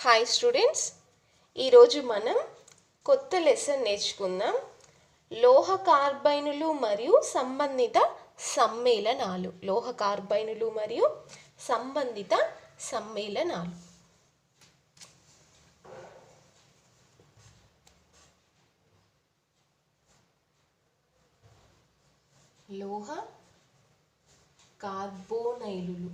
Hi students, ఈరోజు మనం కొత్త లెసన్ నేర్చుకుందాం. లోహ కార్బైనులు మరియు సంబంధిత సమ్మేళనాలు. లోహ కార్బైనులు మరియు సంబంధిత సమ్మేళనాలు. లోహ కార్బోనైలులు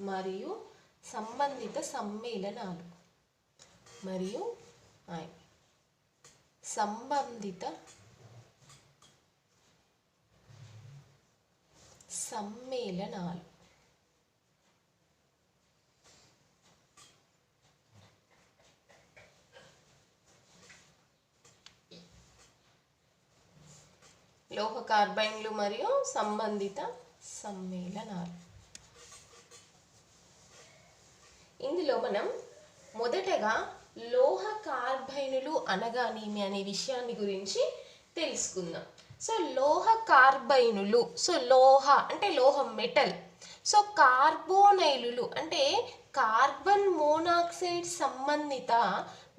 మరియు సంబంధిత సమ్మేళనాలు సంబంధిత సమ్మేళనాలు. లోహ కార్బైన్లు మరియు సంబంధిత సమ్మేళనాలు. ఇందులో మనం మొదటగా లోహ కార్బైనులు అనగానేమి అనే విషయాన్ని గురించి తెలుసుకుందాం. సో లోహ కార్బైనులు, సో లోహ అంటే లోహం, మెటల్. సో కార్బోనైలులు అంటే కార్బన్ మోనాక్సైడ్ సంబంధిత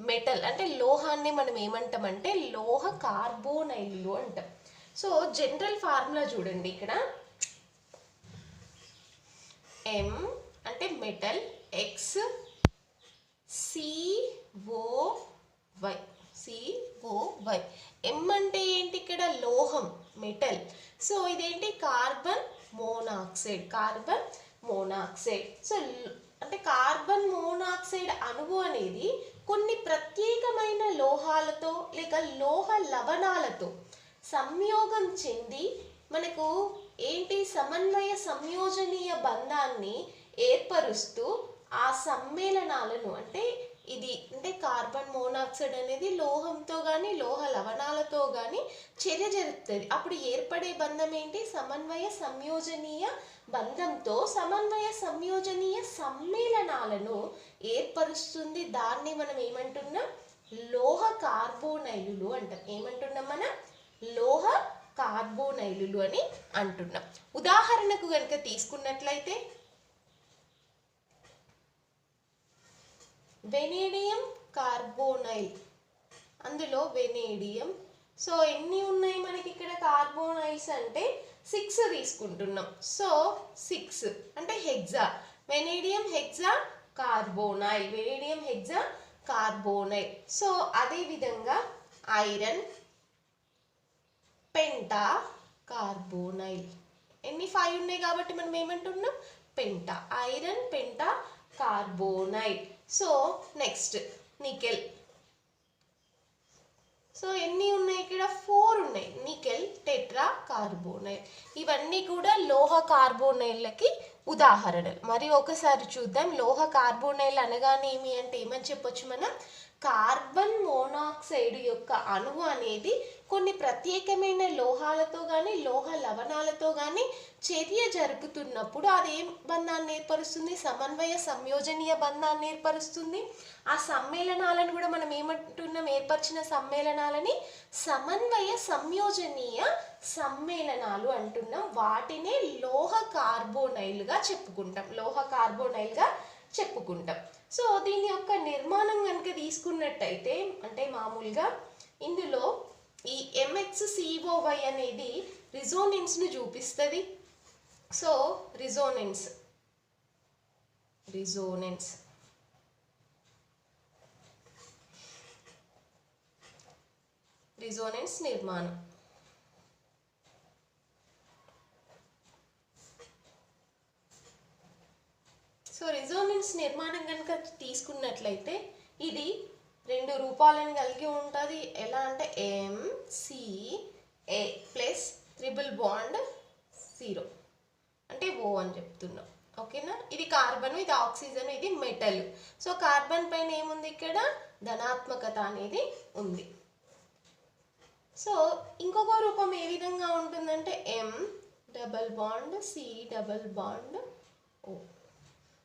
మెటల్ అంటే లోహాన్ని మనం ఏమంటామంటే లోహ కార్బోనైలులు అంటాం. సో జనరల్ ఫార్ములా చూడండి, ఇక్కడ M అంటే మెటల్, X COY. M అంటే ఏంటి? ఇక్కడ లోహం, మెటల్. సో ఇదేంటి? Carbon monoxide. సో అంటే కార్బన్ మోనాక్సైడ్ అణువు అనేది కొన్ని ప్రత్యేకమైన లోహాలతో లేక లోహ లవణాలతో సంయోగం చెంది మనకు ఏంటి సమన్వయ సంయోజనీయ బంధాన్ని ఏర్పరుస్తూ ఆ సమ్మేళనాలను అంటే కార్బన్ మోనాక్సైడ్ అనేది లోహంతో కానీ లోహ లవణాలతో కానీ చర్య జరుపుతుంది. అప్పుడు ఏర్పడే బంధం ఏంటి? సమన్వయ సంయోజనీయ బంధంతో సమన్వయ సంయోజనీయ సమ్మేళనాలను ఏర్పరుస్తుంది. దాన్ని మనం ఏమంటున్నాం? లోహ కార్బోనైలులు అంటాం. ఏమంటున్నాం మనం? లోహ కార్బోనైలులు అని అంటున్నాం. ఉదాహరణకు కనుక తీసుకున్నట్లయితే వెనేడియం కార్బోనైల్, అందులో వెనేడియం. సో ఎన్ని ఉన్నాయి మనకి ఇక్కడ కార్బోనైల్స్ అంటే 6 తీసుకుంటున్నాం. సో 6 అంటే hexa, vanadium hexa carbonyl. So అదే విధంగా ఐరన్ పెంటా కార్బోనైల్. ఎన్ని 5 ఉన్నాయి కాబట్టి మనం ఏమంటున్నాం? Penta, iron penta carbonyl. So next nickel. So ఎన్ని ఉన్నాయి ఇక్కడ? 4 ఉన్నాయి. Nickel tetra carbonyl. ఇవన్నీ కూడా లోహ కార్బోనైల్లకి ఉదాహరణలు. మరి ఒకసారి చూద్దాం. లోహ కార్బోనైల్ అనగానేమి అంటే ఏమని చెప్పొచ్చు మనం? కార్బన్ మోనాక్సైడ్ యొక్క అణువు అనేది కొన్ని ప్రత్యేకమైన లోహాలతో కానీ లోహ లవణాలతో కానీ చర్య జరుపుతున్నప్పుడు అది ఏం బంధాన్ని ఏర్పరుస్తుంది? సమన్వయ సంయోజనీయ బంధాన్ని ఏర్పరుస్తుంది. ఆ సమ్మేళనాలను కూడా మనం ఏమంటున్నాం? ఏర్పరిచిన సమ్మేళనాలని సమన్వయ సంయోజనీయ సమ్మేళనాలు అంటున్నాం. వాటినే లోహ కార్బోనైల్గా చెప్పుకుంటాం. సో దీని యొక్క నిర్మాణం కనుక తీసుకున్నట్టయితే అంటే మామూలుగా ఇందులో ఈ MxCOY అనేది రిజోనెన్స్ను చూపిస్తుంది. సో రిజోనెన్స్ నిర్మాణం. సో రిజోనెన్స్ నిర్మాణం కనుక తీసుకున్నట్లయితే ఇది 2 రూపాలను కలిగి ఉంటుంది. ఎలా అంటే MCA ప్లస్ ట్రిపుల్ బాండ్ 0 అంటే O అని చెప్తున్నాం. ఓకేనా? ఇది కార్బన్, ఇది ఆక్సిజన్, ఇది మెటల్. సో కార్బన్ పైన ఏముంది? ఇక్కడ ధనాత్మకత అనేది ఉంది. సో ఇంకొక రూపం ఏ విధంగా ఉంటుందంటే M double bond C double bond O.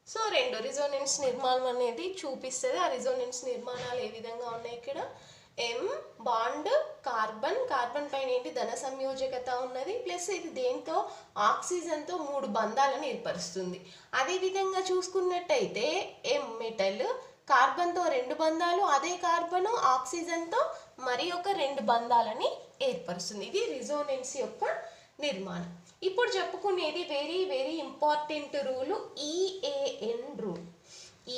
So 2 resonance నిర్మాణం అనేది చూపిస్తుంది. ఆ రిజోనెన్స్ నిర్మాణాలు ఏ విధంగా ఉన్నాయి? ఇక్కడ M బాండ్ కార్బన్, కార్బన్ పైన ఏంటి ధన సంయోజకత ఉన్నది, ప్లస్ ఇది దేంతో ఆక్సిజన్తో 3 బంధాలను ఏర్పరుస్తుంది. అదేవిధంగా చూసుకున్నట్టయితే M మెటల్ కార్బన్తో 2 బంధాలు, అదే కార్బన్ ఆక్సిజన్తో మరి ఒక 2 బంధాలని ఏర్పరుస్తుంది. ఇది రిజోనెన్స్ యొక్క నిర్మాణం. ఇప్పుడు చెప్పుకునేది very very important rule, EAN rule.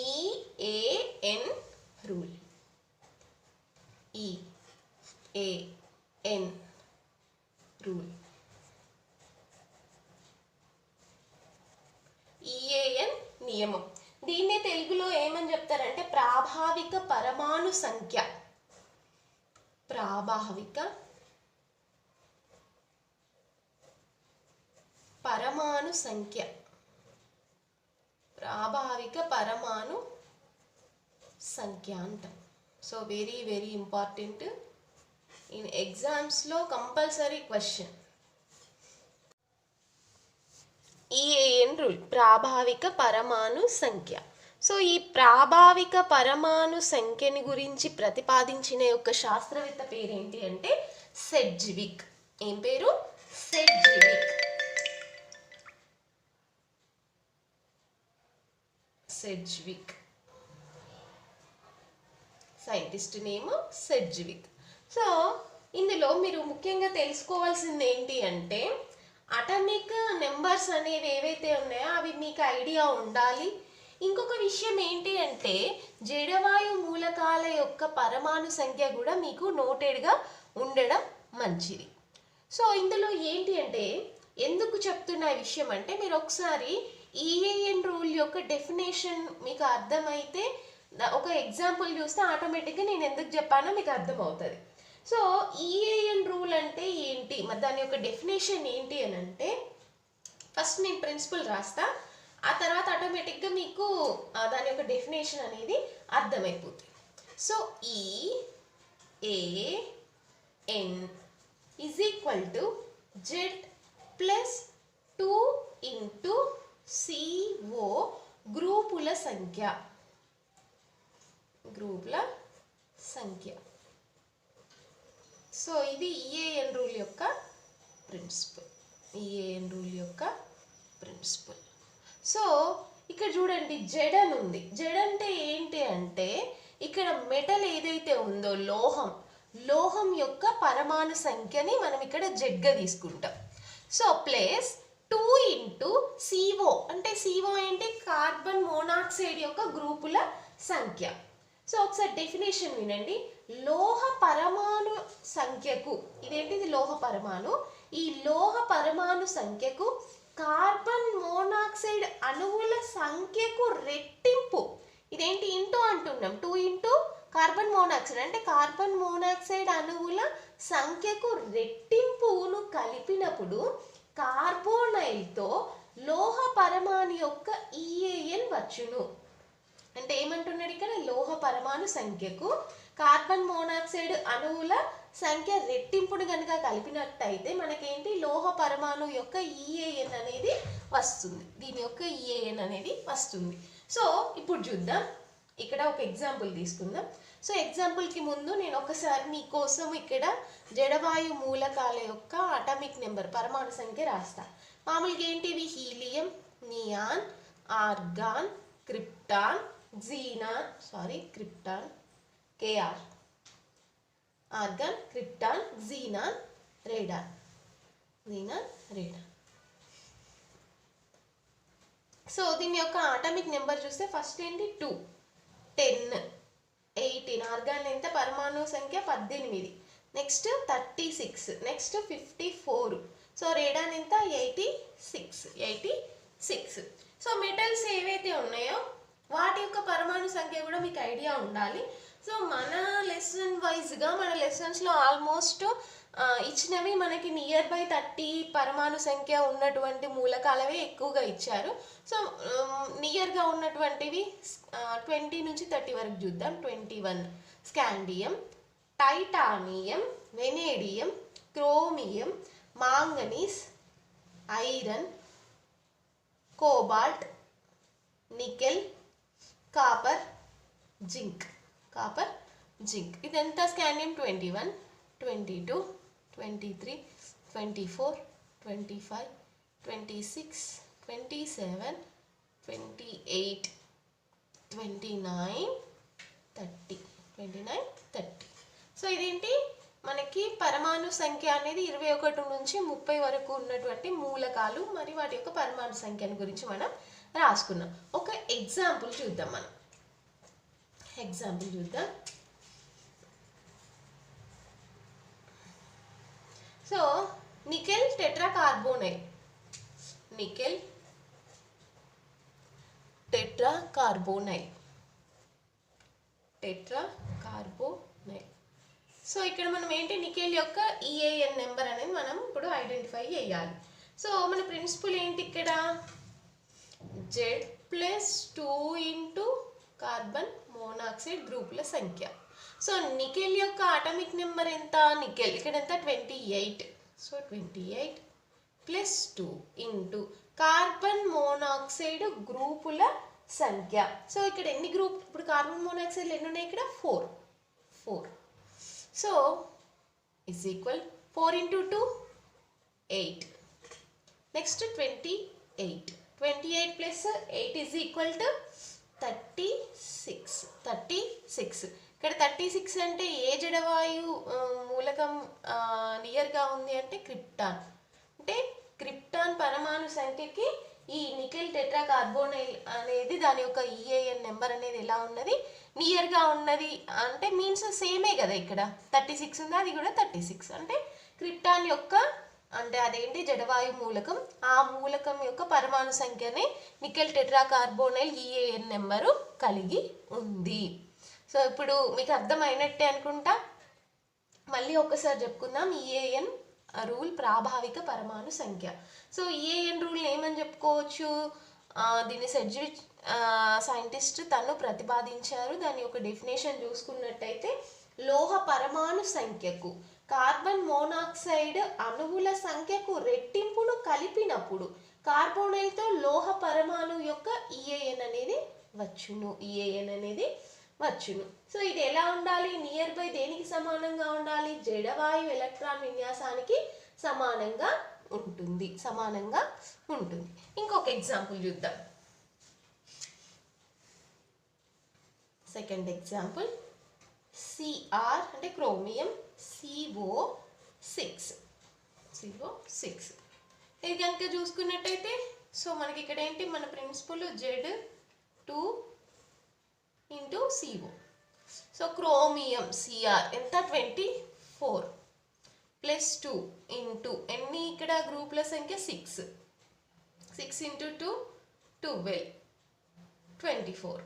EAN rule, EAN rule. EAN నియమం. దీన్నే తెలుగులో ఏమని చెప్తారంటే ప్రాభావిక పరమాణు సంఖ్య. ప్రాభావిక పరమాణు సంఖ్య. ప్రాభావిక పరమాణు సంఖ్య అంటాం. So very very important, in ఎగ్జామ్స్లో కంపల్సరీ క్వశ్చన్. ఈఏఎన్ రూల్, ప్రాభావిక పరమాణు సంఖ్య. సో ఈ ప్రాభావిక పరమాణు సంఖ్యని గురించి ప్రతిపాదించిన యొక్క శాస్త్రవేత్త పేరేంటి అంటే సెడ్జ్విక్. ఏం పేరు? సెడ్జ్విక్. సెడ్జ్విక్, సైంటిస్ట్ నేమ్ సెడ్జ్విక్. సో ఇందులో మీరు ముఖ్యంగా తెలుసుకోవాల్సింది ఏంటి అంటే అటామిక్ నెంబర్స్ అనేవి ఏవైతే ఉన్నాయో అవి మీకు ఐడియా ఉండాలి. ఇంకొక విషయం ఏంటి అంటే జడవాయు మూలకాల యొక్క పరమాణు సంఖ్య కూడా మీకు నోటెడ్గా ఉండడం మంచిది. సో ఇందులో ఏంటి అంటే ఎందుకు చెప్తున్న విషయం అంటే మీరు ఒకసారి ఈఏఎన్ రూల్ యొక్క డెఫినేషన్ మీకు అర్థమైతే ఒక ఎగ్జాంపుల్ చూస్తే ఆటోమేటిక్గా నేను ఎందుకు చెప్పానో మీకు అర్థమవుతుంది. సో ఈఏఎన్ రూల్ అంటే ఏంటి, మరి దాని యొక్క డెఫినేషన్ ఏంటి అని అంటే ఫస్ట్ నేను ప్రిన్సిపల్ రాస్తా, ఆ తర్వాత ఆటోమేటిక్గా మీకు దాని యొక్క డెఫినేషన్ అనేది అర్థమైపోతుంది. So EAN is equal to Z plus 2 into CO గ్రూపుల సంఖ్య. గ్రూపుల సంఖ్య. సో ఇది ఈఏఎన్ రూల్ యొక్క ప్రిన్సిపల్. ఈఏఎన్ రూల్ యొక్క ప్రిన్సిపల్. సో ఇక్కడ చూడండి జెడ్ అని ఉంది. జెడ్ అంటే ఏంటి అంటే ఇక్కడ మెటల్ ఏదైతే ఉందో లోహం యొక్క పరమాణు సంఖ్యని మనం ఇక్కడ జెడ్గా తీసుకుంటాం. సో ప్లస్ 2 ఇంటూ CO అంటే CO ఏంటి కార్బన్ మోనాక్సైడ్ యొక్క గ్రూపుల సంఖ్య. సో ఒకసారి డెఫినేషన్ వినండి. లోహ పరమాణు సంఖ్యకు, ఇదేంటిది లోహ పరమాణు, ఈ లోహ పరమాణు సంఖ్యకు కార్బన్ మోనాక్సైడ్ అణువుల సంఖ్యకు రెట్టింపు. ఇదేంటి ఇంటూ అంటున్నాం, 2 ఇంటూ కార్బన్ మోనాక్సైడ్ అంటే కార్బన్ మోనాక్సైడ్ అణువుల సంఖ్యకు రెట్టింపును కలిపినప్పుడు కార్బోనైల్తో లోహ పరమాణు యొక్క ఈఏఎన్ వచ్చును. అంటే ఏమంటున్నాడు ఇక్కడ, లోహ పరమాణు సంఖ్యకు కార్బన్ మోనాక్సైడ్ అణువుల సంఖ్య రెట్టింపును కనుక కలిపినట్టయితే మనకేంటి లోహ పరమాణు యొక్క ఈఏఎన్ అనేది వస్తుంది. దీని యొక్క ఈఏఎన్ అనేది వస్తుంది. సో ఇప్పుడు చూద్దాం, ఇక్కడ ఒక ఎగ్జాంపుల్ తీసుకుందాం. సో ఎగ్జాంపుల్కి ముందు నేను ఒకసారి మీకోసం ఇక్కడ జడవాయు మూలకాల యొక్క అటామిక్ నెంబర్ పరమాణు సంఖ్య రాస్తా. మామూలుగా ఏంటివి helium, neon, argon, krypton, krypton, KR, argon, krypton, xenon, radon. So దీని యొక్క అటామిక్ నెంబర్ చూస్తే ఫస్ట్ ఏంటి 2, 10, 18. ఆర్గాన్ ఎంత పరమాణు సంఖ్య 18. Next 36, next 54. సో రేడాన్ ఎంత 86. సో మెటల్స్ ఏవైతే ఉన్నాయో వాటి యొక్క పరమాణు సంఖ్య కూడా మీకు ఐడియా ఉండాలి. సో మన లెసన్ వైజ్గా మన లెసన్స్లో ఆల్మోస్ట్ ఇచ్చినవి మనకి నియర్ బై 30 పరమాణు సంఖ్య ఉన్నటువంటి మూలకాలవే ఎక్కువగా ఇచ్చారు. సో నియర్గా ఉన్నటువంటివి 20 నుంచి 30 వరకు చూద్దాం. 21 scandium, titanium, vanadium, chromium, manganese, iron, cobalt, nickel, copper, zinc. Zinc. ఇదంతా స్కాండియం 21, 22, 23, 24, 25, 26, 27, 28, 29, 30, 29, 30. సో ఇదేంటి మనకి పరమాణు సంఖ్య అనేది 21 నుంచి 30 వరకు ఉన్నటువంటి మూలకాలు మరి వాటి యొక్క పరమాణు సంఖ్యను గురించి మనం రాసుకున్నాం. ఒక ఎగ్జాంపుల్ చూద్దాం. మనం ఎగ్జాంపుల్ చూద్దాం. So nickel tetracarbonyl, nickel tetracarbonyl, tetracarbonyl. So ఇక్కడ మనం ఏంటి నికెల్ యొక్క ఈఏఎన్ నెంబర్ అనేది మనం ఇప్పుడు ఐడెంటిఫై చేయాలి. సో మన ప్రిన్సిపల్ ఏంటి ఇక్కడ Z+2 ఇంటూ కార్బన్ మోనాక్సైడ్ గ్రూపుల సంఖ్య. సో నికెల్ యొక్క అటామిక్ నెంబర్ ఎంత? నికెల్ ఇక్కడ ఎంత 28. సో 28 + 2 ఇంటూ కార్బన్ మోనాక్సైడ్ గ్రూపుల సంఖ్య. సో ఇక్కడ ఎన్ని గ్రూప్, ఇప్పుడు కార్బన్ మోనాక్సైడ్ ఎన్ని ఉన్నాయి ఇక్కడ? 4. So is equal 4 into 2 8. Next 28. 28 plus 8 is equal to 36. 36. ఇక్కడ 36 అంటే ఏ జడవాయు మూలకం నియర్గా ఉంది అంటే క్రిప్టాన్. అంటే క్రిప్టాన్ పరమాణు సంఖ్యకి ఈ నికెల్ టెట్రాకార్బోనైల్ అనేది దాని యొక్క ఈఏఎన్ నెంబర్ అనేది ఎలా ఉన్నది? నియర్గా ఉన్నది. అంటే మీన్స్ సేమే కదా, ఇక్కడ 36 ఉంది, అది కూడా 36. అంటే క్రిప్టాన్ యొక్క అంటే అదేంటి జడవాయు మూలకం, ఆ మూలకం యొక్క పరమాణు సంఖ్యనే నికెల్ టెట్రాకార్బోనైల్ ఈఏఎన్ నెంబరు కలిగి ఉంది. సో ఇప్పుడు మీకు అర్థమైనట్టే అనుకుంటా. మళ్ళీ ఒకసారి చెప్పుకుందాం. ఈఏఎన్ రూల్ ప్రాభావిక పరమాణు సంఖ్య. సో ఈఏఎన్ రూల్ ఏమని చెప్పుకోవచ్చు? దీన్ని సెడ్జ్విచ్ సైంటిస్ట్ తను ప్రతిపాదించారు. దాని యొక్క డెఫినేషన్ చూసుకున్నట్టయితే లోహ పరమాణు సంఖ్యకు కార్బన్ మోనాక్సైడ్ అణువుల సంఖ్యకు రెట్టింపును కలిపినప్పుడు కార్బోనైల్తో లోహ పరమాణు యొక్క ఈఏఎన్ అనేది వచ్చును. ఈఏఎన్ అనేది వచ్చును. సో ఇది ఎలా ఉండాలి? నియర్ బై దేనికి సమానంగా ఉండాలి? జడవాయు ఎలక్ట్రాన్ విన్యాసానికి సమానంగా ఉంటుంది. సమానంగా ఉంటుంది. ఇంకొక ఎగ్జాంపుల్ చూద్దాం. సెకండ్ ఎగ్జాంపుల్ Cr అంటే క్రోమియం CO6. ఇది కనుక చూసుకున్నట్టయితే సో మనకి ఇక్కడ ఏంటి మన principle Z2 into CO. So chromium Cr ఎంత 24 ప్లస్ 2 ఇంటూ ఎన్ని ఇక్కడ గ్రూపుల సంఖ్య 6. 6 ఇంటూ 2 12 24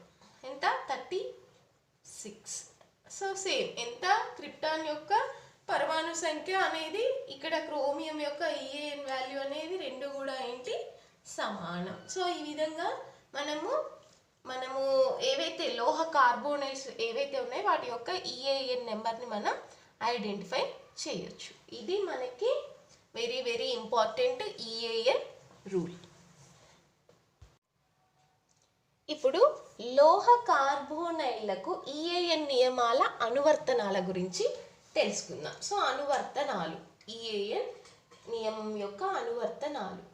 ఎంత 36. సో సేమ్ ఎంత క్రిప్టాన్ యొక్క పరమాణు సంఖ్య అనేది ఇక్కడ క్రోమియం యొక్క ఈఏఎన్ వాల్యూ అనేది రెండు కూడా ఏంటి సమానం. సో ఈ విధంగా మనము ఏవైతే లోహ కార్బోనైల్స్ ఏవైతే ఉన్నాయో వాటి యొక్క ఈఏఎన్ నెంబర్ని మనం ఐడెంటిఫై చేయొచ్చు. ఇది మనకి very very important EAN rule. ఇప్పుడు లోహ కార్బోనైళ్లకు ఈఏఎన్ నియమాల అనువర్తనాల గురించి తెలుసుకుందాం. సో అనువర్తనాలు, ఈఏఎన్ నియమం యొక్క అనువర్తనాలు.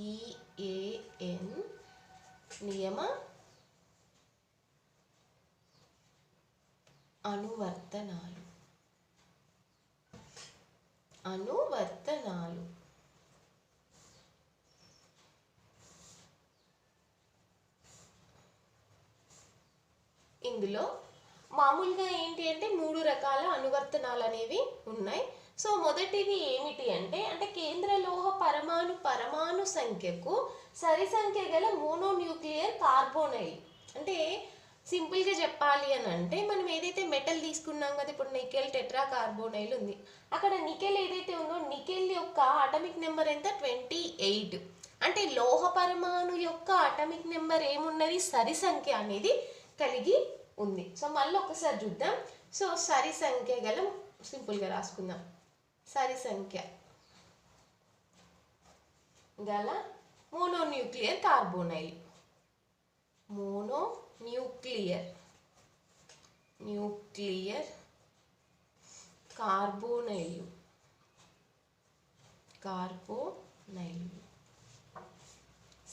ఈఏఎన్ నియమ అనువర్తనాలు. ఇందులో మామూలుగా ఏంటి అంటే 3 రకాల అనువర్తనాలు అనేవి ఉన్నాయి. సో మొదటిది ఏమిటి అంటే కేంద్ర లోహ పరమాణు సంఖ్యకు సరి సంఖ్య గల మోనోన్యూక్లియర్ కార్బోనైల్. అంటే సింపుల్గా చెప్పాలి అని అంటే మనం ఏదైతే మెటల్ తీసుకున్నాం కదా, ఇప్పుడు నికెల్ టెట్రాకార్బోనైల్ ఉంది, అక్కడ నికెల్ ఏదైతే ఉందో నికెల్ యొక్క అటామిక్ నెంబర్ ఎంత 28. అంటే లోహ పరమాణు యొక్క అటామిక్ నెంబర్ ఏమున్నది? సరి సంఖ్య అనేది కలిగి ఉంది. సో మళ్ళీ ఒకసారి చూద్దాం. సో సరి సంఖ్య గల, సింపుల్గా రాసుకుందాం, సరి సంఖ్య గల mononuclear carbonyl. Mononuclear nuclear carbonyl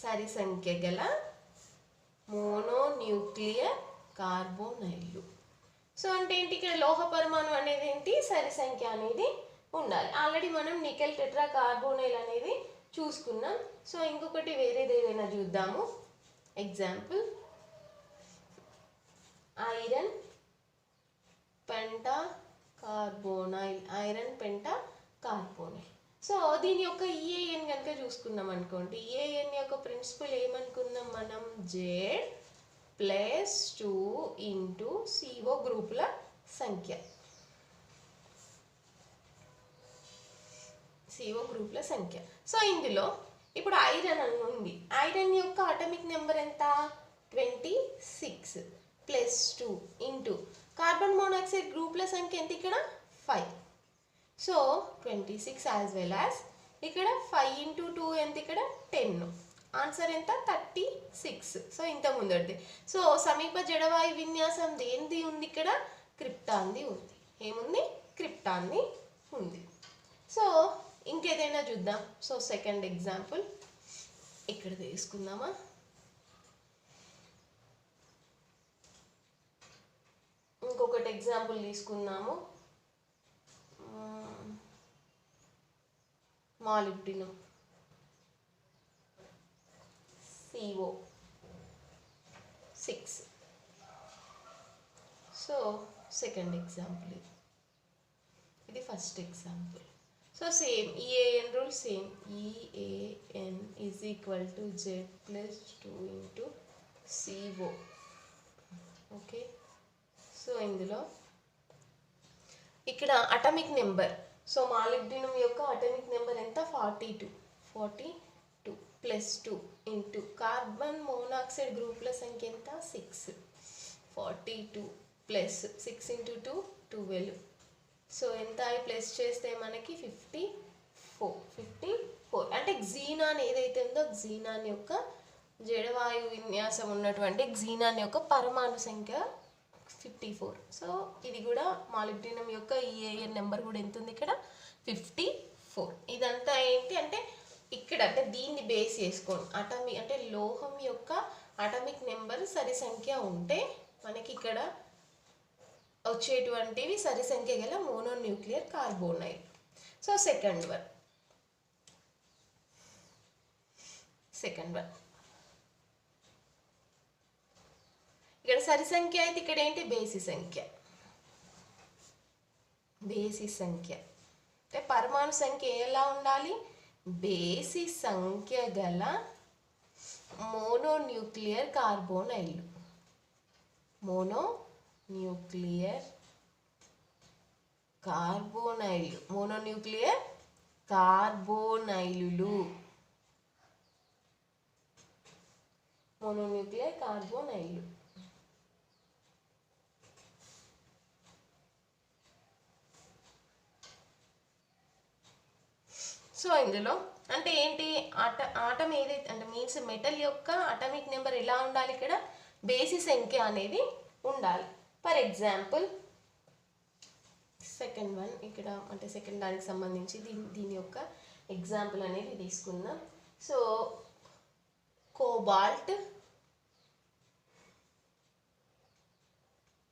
సరి సంఖ్య గల మోనోన్యూక్లియర్ కార్బోనైల్. సో అంటే ఏంటి, ఇక్కడ లోహ పరమాణు అనేది ఏంటి, సరి సంఖ్య అనేది ఉండాలి. ఆల్రెడీ మనం నికెల్ టెట్రా కార్బోనైల్ అనేది చూసుకున్నాం. సో ఇంకొకటి వేరేది ఏదైనా చూద్దాము. Example iron penta carbonyl. So దీని యొక్క ఈఏఎన్ కనుక చూసుకున్నాం అనుకోండి, ఈఏఎన్ యొక్క ప్రిన్సిపల్ ఏమనుకుందాం మనం, Z+2 ఇంటూ CO గ్రూపుల సంఖ్య. సో ఇందులో ఇప్పుడు ఐరన్ అని ఉంది. ఐరన్ యొక్క అటామిక్ నెంబర్ ఎంత, 26 +2 ఇంటూ కార్బన్ మోనాక్సైడ్ గ్రూపుల సంఖ్య ఎంత, ఇక్కడ 5. సో 26 యాజ్ వెల్ యాజ్ ఇక్కడ 5 ఇంటూ 2 ఎంత, ఇక్కడ 10. ఆన్సర్ ఎంత, 36. సో ఇంత ముందటిది. సో సమీప జడవాయు విన్యాసం దేనిది ఉంది, ఇక్కడ క్రిప్టాన్ది ఉంది. ఏముంది, క్రిప్టాన్ది ఉంది. సో ఇంకేదైనా చూద్దాం. సో సెకండ్ ఎగ్జాంపుల్ ఇక్కడ తీసుకుందామా. ఇంకొకటి ఎగ్జాంపుల్ తీసుకుందాము. Molybdenum CO6. So second example ఇది first example. So same EAN rule same, EAN is equal to Z+2 into CO. Okay. So ఇందులో ఇక్కడ అటామిక్ నెంబర్, సో మాలిబ్డినం యొక్క అటామిక్ నెంబర్ ఎంత, 42 +2 into carbon monoxide గ్రూపుల సంఖ్య ఎంత, 6. 42 + 6 into 2 12. So ఎంత plus చేస్తే మనకి 54. అంటే క్సీనాన్ ఏదైతే ఉందో క్సీనాన్ యొక్క జడవాయు విన్యాసం ఉన్నటువంటి క్సీనాన్ యొక్క పరమాణు సంఖ్య 54. సో ఇది కూడా మాలిబ్డినం యొక్క ఈఏఎన్ నెంబర్ కూడా ఎంత ఉంది, ఇక్కడ 54. ఇదంతా ఏంటి అంటే ఇక్కడ అంటే దీన్ని బేస్ చేసుకోండి. అటామిక్ అంటే లోహం యొక్క అటామిక్ నెంబర్ సరి సంఖ్య ఉంటే మనకి ఇక్కడ వచ్చేటువంటివి సరి సంఖ్య గల mononuclear carbonyl. So second one ఇక్కడ సరి సంఖ్య అయితే ఇక్కడ ఏంటి, బేసి సంఖ్య అంటే పరమాణు సంఖ్య ఎలా ఉండాలి, బేసి సంఖ్య గల mononuclear carbonyl. Mononuclear carbonyl. So ఇందులో అంటే ఏంటి, ఆటం ఏదైతే అంటే మీన్స్ మెటల్ యొక్క అటామిక్ నెంబర్ ఎలా ఉండాలి, ఇక్కడ బేసి సంఖ్య అనేది ఉండాలి. ఫర్ ఎగ్జాంపుల్ సెకండ్ వన్ ఇక్కడ అంటే సెకండ్ దానికి సంబంధించి దీని యొక్క ఎగ్జాంపుల్ అనేది తీసుకుందాం. So cobalt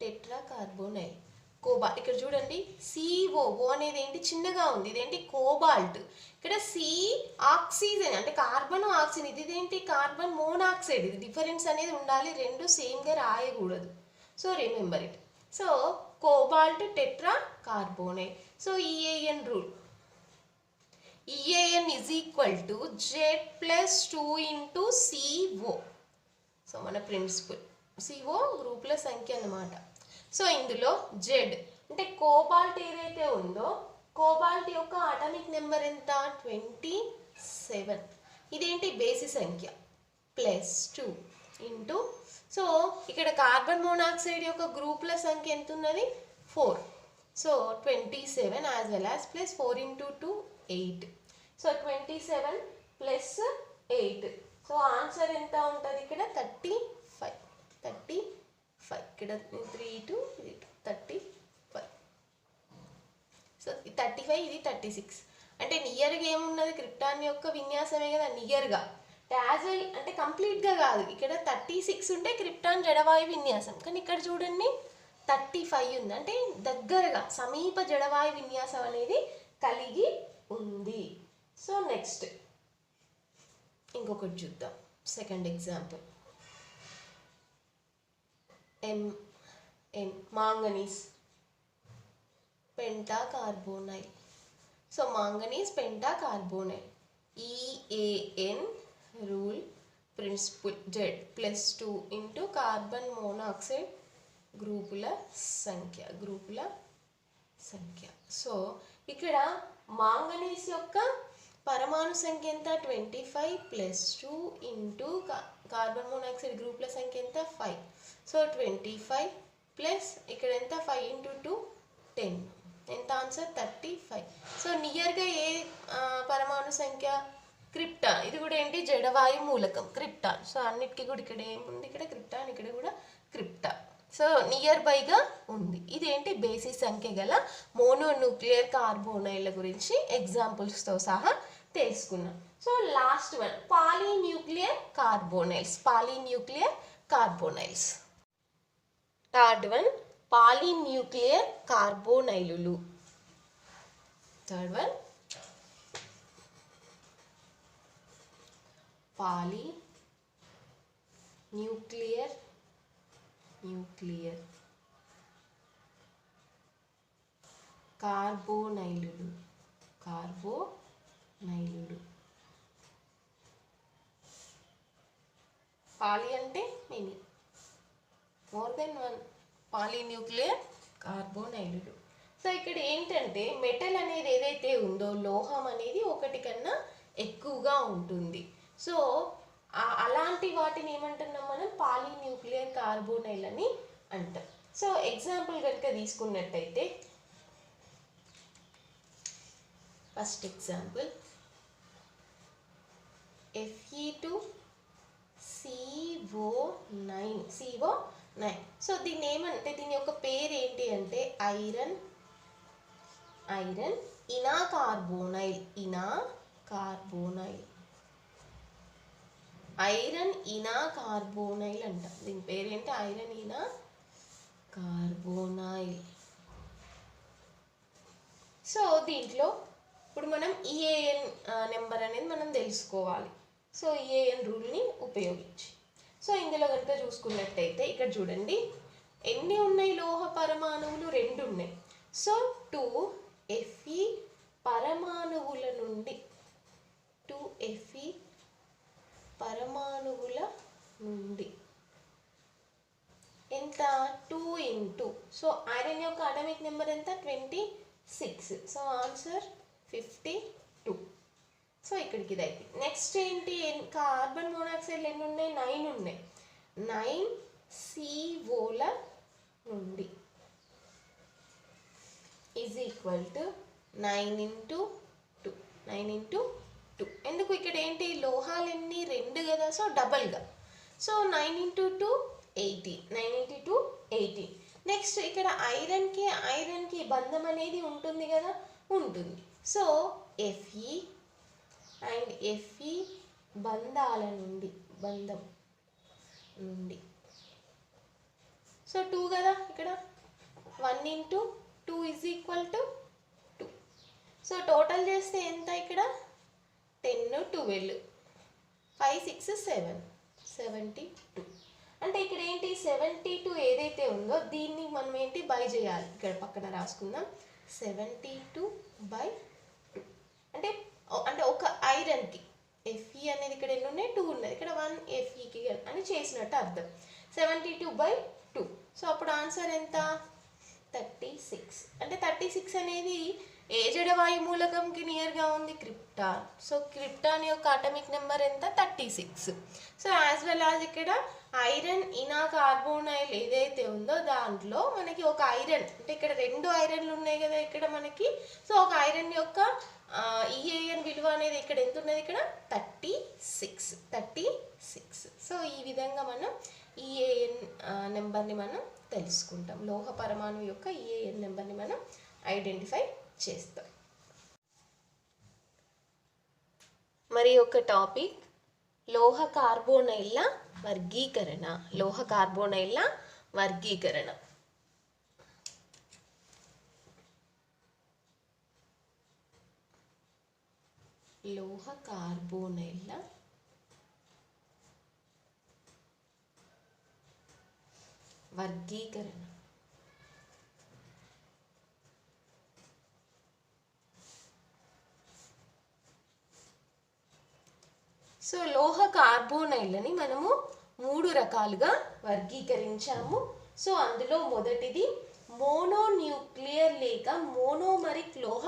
tetra carbonyl. ఇక్కడ చూడండి CO అనేది ఏంటి, చిన్నగా ఉంది. ఇదేంటి, కోబాల్ట్. ఇక్కడ C ఆక్సిజన్ అంటే కార్బన్ ఆక్సిజన్. ఇదేంటి, కార్బన్ మోనాక్సైడ్. ఇది డిఫరెన్స్ అనేది ఉండాలి, రెండు సేమ్గా రాయకూడదు. So remember it. So cobalt tetra carbonyl. So EAN rule, EAN is equal to Z+2 into CO. So మన ప్రిన్సిపల్ CO గ్రూపుల సంఖ్య అన్నమాట. సో ఇందులో Z అంటే కోబాల్ట్ ఏదైతే ఉందో కోబాల్ట్ యొక్క అటామిక్ నెంబర్ ఎంత, 27. ఇదేంటి, బేసి సంఖ్య +2 ఇంటూ సో ఇక్కడ కార్బన్ మోనాక్సైడ్ యొక్క గ్రూపుల సంఖ్య ఎంత ఉన్నది, 4. So 27 as well as +4 into 2 8. So 27 + 8. So answer ఎంత ఉంటుంది, ఇక్కడ 35. 5 ఇక్కడ 3 2 ఇది 35. సో 35 ఇది 36. అంటే నియర్గా ఏమున్నది క్రిప్టాన్ యొక్క విన్యాసమే కదా నియర్గా. క్యాజువల్ అంటే కంప్లీట్గా కాదు. ఇక్కడ 36 ఉంటే క్రిప్టాన్ జడవాయు విన్యాసం, కానీ ఇక్కడ చూడండి 35 ఉంది, అంటే దగ్గరగా సమీప జడవాయు విన్యాసం అనేది కలిగి ఉంది. సో నెక్స్ట్ ఇంకొకటి చూద్దాం. Second example manganese pentacarbonyl. So manganese pentacarbonyl EAN rule principle Z+2 into carbon monoxide గ్రూపుల సంఖ్య. సో ఇక్కడ మాంగనీస్ యొక్క పరమాణు సంఖ్య ఎంత 25 + 2 ఇంటూ కార్బన్ మోనాక్సైడ్ గ్రూపుల సంఖ్య ఎంత 5. సో 25 ప్లస్ ఇక్కడ ఎంత 5 × 2 10. ఎంత ఆన్సర్ 35. సో నియర్గా ఏ పరమాణు సంఖ్య క్రిప్టాన్. ఇది కూడా ఏంటి జడవాయు మూలకం క్రిప్టాన్. సో అన్నిటికీ కూడా ఇక్కడ ఏముంది, ఇక్కడ క్రిప్టాన్, ఇక్కడ కూడా క్రిప్టాన్. సో నియర్ బైగా ఉంది. ఇదేంటి బేసిస్ సంఖ్య గల మోనోన్యూక్లియర్ కార్బోనైల్ల గురించి ఎగ్జాంపుల్స్తో సహా తెలుసుకున్నాం. So last one polynuclear carbonyls. Third one polynuclear కార్బోనైలులు. థర్డ్ వన్ పాలీన్యూక్లియర్ కార్బోనైలులు. పాలి అంటే many, more than one. Polynuclear కార్బోనైలులు. సో ఇక్కడ ఏంటంటే మెటల్ అనేది ఏదైతే ఉందో లోహం అనేది ఒకటి కన్నా ఎక్కువగా ఉంటుంది. సో అలాంటి వాటిని ఏమంటున్నాం మనం పాలీన్యూక్లియర్ కార్బోనైల్ అని అంటాం. సో ఎగ్జాంపుల్ కనుక తీసుకున్నట్టయితే ఫస్ట్ ఎగ్జాంపుల్ Fe2CO9. సో దీన్ని ఏమంటే దీని యొక్క పేరు ఏంటి అంటే ఐరన్ ఇనా కార్బోనైల్. ఐరన్ ఇనా కార్బోనైల్ అంట. దీని పేరు ఏంటి ఐరన్ ఇనా కార్బోనైల్. సో దీంట్లో ఇప్పుడు మనం EAN నెంబర్ అనేది మనం తెలుసుకోవాలి. సో EAN రూల్ని ఉపయోగించి సో ఇందులో కనుక చూసుకున్నట్టయితే ఇక్కడ చూడండి ఎన్ని ఉన్నాయి లోహ పరమాణువులు 2 ఉన్నాయి. సో 2 Fe పరమాణువుల నుండి ఎంత 2 ఇంటూ. సో ఐరన్ యొక్క అటామిక్ నెంబర్ ఎంత 26. So answer 52. సో ఇక్కడికి ఇది అయిపోయింది. నెక్స్ట్ ఏంటి కార్బన్ మోనాక్సైడ్ ఎన్ని ఉన్నాయి 9 ఉన్నాయి. 9 COల నుండి ఈజ్ ఈక్వల్ టు 9 × 2. ఎందుకు ఇక్కడ ఏంటి లోహాలు ఎన్ని 2 కదా, సో డబల్గా. సో 9 × 2 18. 9 × 2 18. నెక్స్ట్ ఇక్కడ ఐరన్కి బంధం అనేది ఉంటుంది కదా, ఉంటుంది. సో Fe అండ్ Fe బంధం నుండి సో 2 కదా, ఇక్కడ 1 × 2 is equal to 2. So total చేస్తే ఎంత ఇక్కడ 10 12 5 6 7 72. అంటే ఇక్కడ ఏంటి 72 ఏదైతే ఉందో దీన్ని మనం ఏంటి బై చేయాలి. ఇక్కడ పక్కన రాసుకుందాం 72/2. అంటే ఒక ఐరన్కి Fe అనేది ఇక్కడ ఎన్ని ఉన్నాయి 2 ఉన్నది, ఇక్కడ 1 Feకి అని చేసినట్టు అర్థం. 72/2. సో అప్పుడు ఆన్సర్ ఎంత 36. అంటే 36 అనేది ఏ జడవాయు మూలకంకి నియర్గా ఉంది క్రిప్టాన్. సో క్రిప్టాన్ యొక్క అటామిక్ నెంబర్ ఎంత 36. సో యాజ్ వెల్ యాజ్ ఇక్కడ ఐరన్ ఇనా కార్బోనైల్ ఏదైతే ఉందో దాంట్లో మనకి ఒక ఐరన్ అంటే ఇక్కడ 2 ఐరన్లు ఉన్నాయి కదా ఇక్కడ మనకి. సో ఒక ఐరన్ యొక్క EAN విలువ అనేది ఇక్కడ ఎంత ఉన్నది ఇక్కడ 36. సో ఈ విధంగా మనం ఈఏఎన్ నెంబర్ని మనం తెలుసుకుంటాం. లోహ పరమాణువు యొక్క ఈఏఎన్ నెంబర్ని మనం ఐడెంటిఫై చేస్తాం. మరి ఒక టాపిక్ లోహ కార్బోనైల్ల వర్గీకరణ. లోహ కార్బోనైల్ల వర్గీకరణ. లోహ కార్బోనైల్ల వర్గీకరణ. సో లోహ కార్బోనైల్లని మనము 3 రకాలుగా వర్గీకరించాము. సో అందులో మొదటిది మోనోన్యూక్లియర్ లేక మోనోమరిక్ లోహ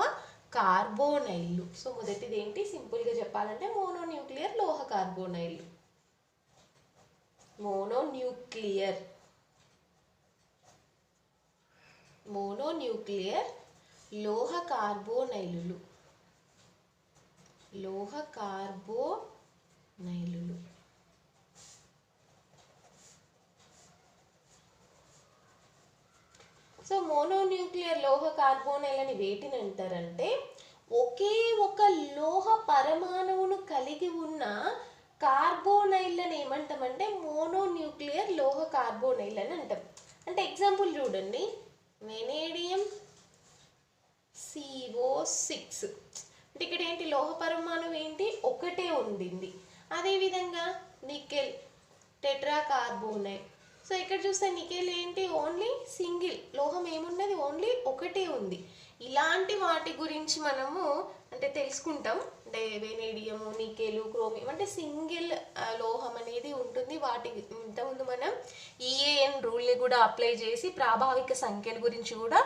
కార్బోనైల్లు. సో మొదటిది ఏంటి, సింపుల్గా చెప్పాలంటే మోనోన్యూక్లియర్ లోహ కార్బోనైల్లు. మోనోన్యూక్లియర్ లోహ కార్బోనైలులు. లోహ కార్బోనైలులు. సో మోనోన్యూక్లియర్ లోహ కార్బోనైల్ అని వేటిని అంటారంటే ఒకే ఒక లోహ పరమాణువును కలిగి ఉన్న కార్బోనైల్ని ఏమంటామంటే మోనోన్యూక్లియర్ లోహ కార్బోనైల్ అని అంటాం. అంటే ఎగ్జాంపుల్ చూడండి, వెనేడియం CO6. అంటే ఇక్కడ ఏంటి, లోహ పరమాణువు ఏంటి, ఒకటే ఉండింది. అదేవిధంగా నికెల్ టెట్రా కార్బోనైల్. సో ఇక్కడ చూస్తే నికెల్ ఏంటి, ఓన్లీ సింగిల్ లోహం ఏమున్నది, ఓన్లీ ఒకటే ఉంది. ఇలాంటి వాటి గురించి మనము అంటే తెలుసుకుంటాం. అంటే వెనేడియము, నికెలు, క్రోమియం అంటే సింగిల్ లోహం అనేది ఉంటుంది. వాటి ఇంతకుముందు మనం ఈఏఎన్ రూల్ని కూడా అప్లై చేసి ప్రాభావిక సంఖ్యల గురించి కూడా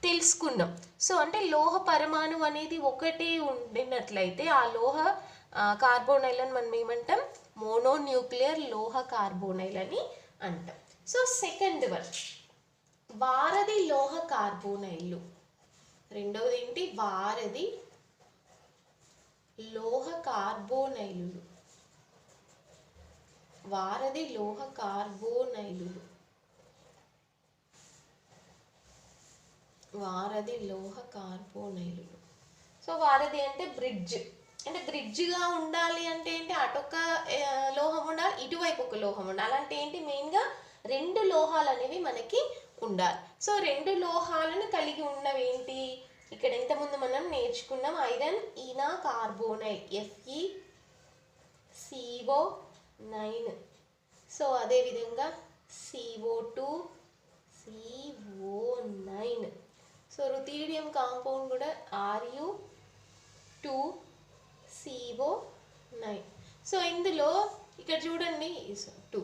తెలుసుకున్నాం. సో అంటే లోహ పరమాణువు అనేది ఒకటే ఉండినట్లయితే ఆ లోహ కార్బోనైల్ అని మనం ఏమంటాం, మోనోన్యూక్లియర్ లోహ కార్బోనైల్ అని అంటాం. సో సెకండ్ వన్ వారధి లోహ కార్బోనైల్లు. రెండవది ఏంటి, వారధి లోహ కార్బోనైలులు. వారధి లోహ కార్బోనైలులు. వారధి లోహ కార్బోనైలులు. సో వారధి అంటే బ్రిడ్జ్. అంటే బ్రిడ్జ్గా ఉండాలి అంటే ఏంటి, అటొక లోహం ఉండాలి, ఇటువైపు ఒక లోహం ఉండాలి. అంటే ఏంటి, మెయిన్గా 2 లోహాలు అనేవి మనకి ఉండాలి. సో 2 లోహాలను కలిగి ఉన్నవి ఏంటి, ఇక్కడ ఇంతకుముందు మనం నేర్చుకున్నాం ఐరన్ ఈనా కార్బోనైల్ FeCO9. సో అదేవిధంగా CO2 CO9. సో రుథీడియం కాంపౌండ్ కూడా Ru2CO9. సో ఇందులో ఇక్కడ చూడండి 2.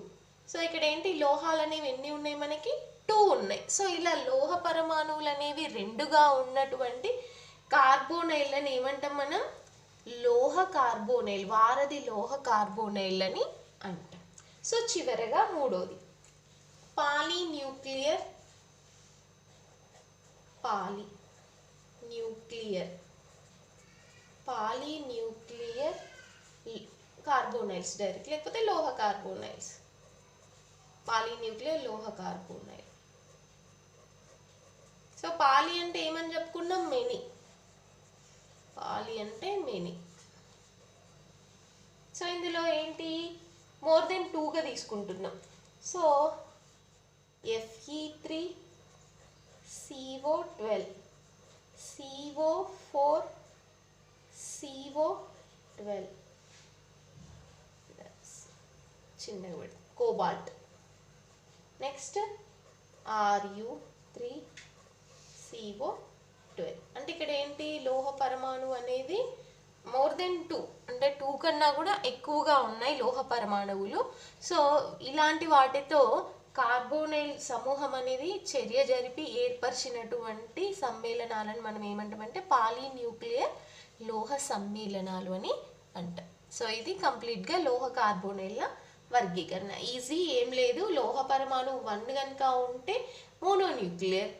సో ఇక్కడ ఏంటి, లోహాలు అనేవి ఎన్ని ఉన్నాయి, మనకి 2 ఉన్నాయి. సో ఇలా లోహ పరమాణువులు అనేవి 2గా ఉన్నటువంటి కార్బోనైల్ని ఏమంటాం మనం, లోహ కార్బోనైల్, వారధి లోహ కార్బోనైల్ అని అంటాం. సో చివరగా మూడోది పాలీన్యూక్లియర్ కార్బోనైల్స్ డైరెక్ట్, లేకపోతే లోహ కార్బోనైల్స్. పాలీన్యూక్లియర్ లోహ కార్బోనైల్. సో పాలి అంటే ఏమని చెప్పుకున్నాం, మెనీ. పాలి అంటే మెనీ. సో ఇందులో ఏంటి, మోర్ దెన్ 2గా తీసుకుంటున్నాం. సో Fe3CO12 CO4 CO12 చిన్నగా పెడు కోబాల్ట్. Next Ru3CO12. అంటే ఇక్కడ ఏంటి, లోహ పరమాణువు అనేది మోర్ దెన్ 2 అంటే 2 కన్నా కూడా ఎక్కువగా ఉన్నాయి లోహ పరమాణువులు. సో ఇలాంటి వాటితో కార్బోనైల్ సమూహం అనేది చర్య జరిపి ఏర్పరిచినటువంటి సమ్మేళనాలను మనం ఏమంటామంటే పాలీన్యూక్లియర్ లోహ సమ్మేళనాలు అని అంటాం. సో ఇది కంప్లీట్గా లోహ కార్బోనైల్ల వర్గీకరణ. ఈజీ, ఏం లేదు. లోహ పరమాణువు 1 కనుక ఉంటే మోనోన్యూక్లియర్,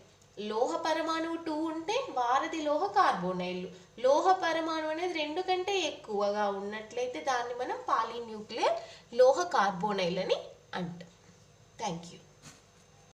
లోహ పరమాణువు 2 ఉంటే వారధి లోహ కార్బోనైల్లు, లోహ పరమాణువు అనేది 2 కంటే ఎక్కువగా ఉన్నట్లయితే దాన్ని మనం పాలీన్యూక్లియర్ లోహ కార్బోనైల్ అని అంటాం. Thank you.